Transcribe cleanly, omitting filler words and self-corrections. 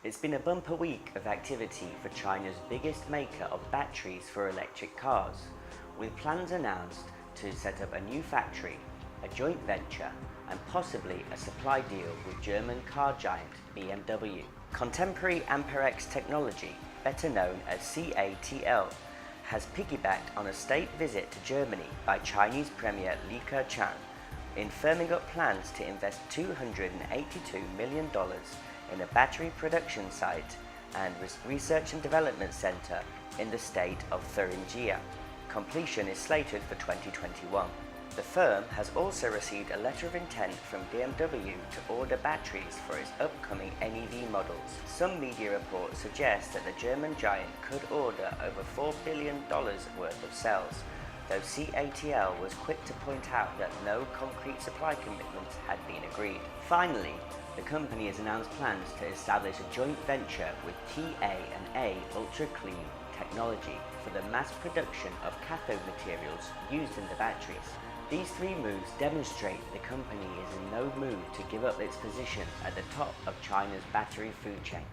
It's been a bumper week of activity for China's biggest maker of batteries for electric cars, with plans announced to set up a new factory, a joint venture, and possibly a supply deal with German car giant BMW. Contemporary AmpereX technology, better known as CATL, has piggybacked on a state visit to Germany by Chinese Premier Li Keqiang in firming up plans to invest $282 million in a battery production site and research and development center in the state of Thuringia. Completion is slated for 2021. The firm has also received a letter of intent from BMW to order batteries for its upcoming NEV models. Some media reports suggest that the German giant could order over $4 billion worth of cells, though CATL was quick to point out that no concrete supply commitments had been agreed. Finally, the company has announced plans to establish a joint venture with TA&A Ultra Clean Technology for the mass production of cathode materials used in the batteries. These three moves demonstrate the company is in no mood to give up its position at the top of China's battery food chain.